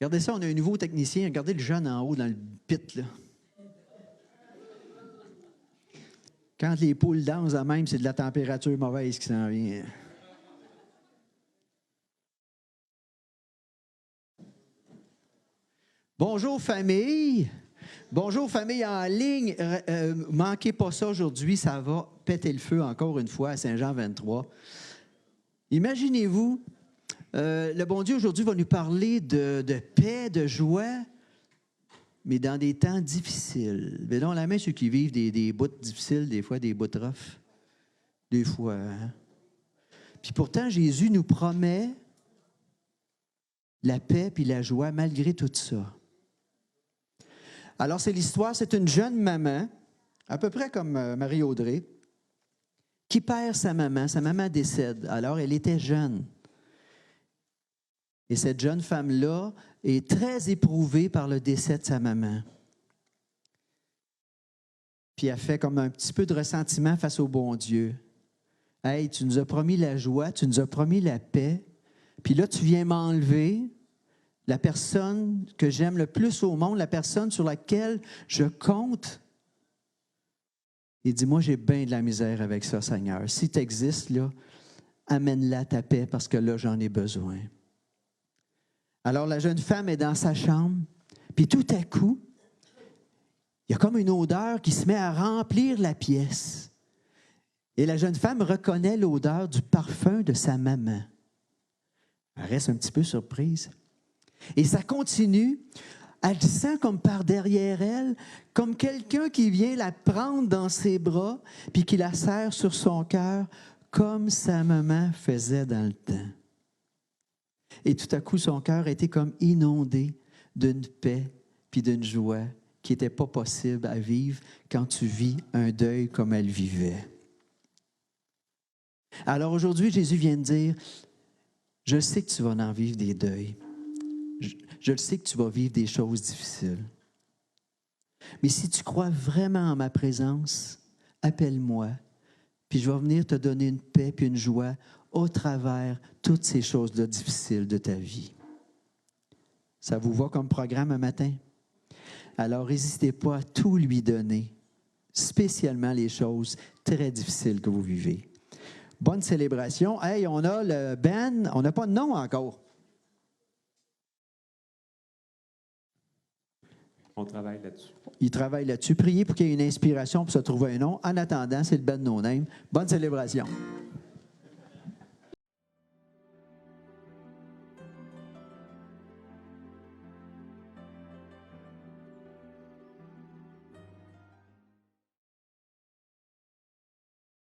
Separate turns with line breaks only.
Regardez ça, on a un nouveau technicien. Regardez le jeune en haut dans le pit, là. Quand les poules dansent à même, c'est de la température mauvaise qui s'en vient. Bonjour famille. Bonjour famille en ligne. Manquez pas ça aujourd'hui, ça va péter le feu encore une fois à Saint-Jean-23. Imaginez-vous, le bon Dieu aujourd'hui va nous parler de paix, de joie, mais dans des temps difficiles. Mais donc la main ceux qui vivent des bouts difficiles, des fois des bouts roughs, des fois. Hein? Puis pourtant, Jésus nous promet la paix puis la joie malgré tout ça. Alors, c'est l'histoire, c'est une jeune maman, à peu près comme Marie-Audrey, qui perd sa maman. Sa maman décède. Alors, elle était jeune. Et cette jeune femme-là est très éprouvée par le décès de sa maman. Puis elle fait comme un petit peu de ressentiment face au bon Dieu. « Hey, tu nous as promis la joie, tu nous as promis la paix, puis là, tu viens m'enlever la personne que j'aime le plus au monde, la personne sur laquelle je compte. » Il dit, moi, j'ai bien de la misère avec ça, Seigneur. Si tu existes, là, amène-la ta paix parce que là, j'en ai besoin. Alors, la jeune femme est dans sa chambre, puis tout à coup, il y a comme une odeur qui se met à remplir la pièce. Et la jeune femme reconnaît l'odeur du parfum de sa maman. Elle reste un petit peu surprise. Et ça continue. Elle sent comme par derrière elle, comme quelqu'un qui vient la prendre dans ses bras, puis qui la serre sur son cœur, comme sa maman faisait dans le temps. Et tout à coup, son cœur a été comme inondé d'une paix puis d'une joie qui n'était pas possible à vivre quand tu vis un deuil comme elle vivait. Alors aujourd'hui, Jésus vient de dire, je sais que tu vas en vivre des deuils. Je le sais que tu vas vivre des choses difficiles. Mais si tu crois vraiment en ma présence, appelle-moi, puis je vais venir te donner une paix puis une joie au travers toutes ces choses-là difficiles de ta vie. Ça vous va comme programme un matin? Alors, n'hésitez pas à tout lui donner, spécialement les choses très difficiles que vous vivez. Bonne célébration. Hey, on a le Ben, on n'a pas de nom encore.
On travaille là-dessus.
Il travaille là-dessus. Priez pour qu'il y ait une inspiration pour se trouver un nom. En attendant, c'est le Ben No Name. Bonne célébration.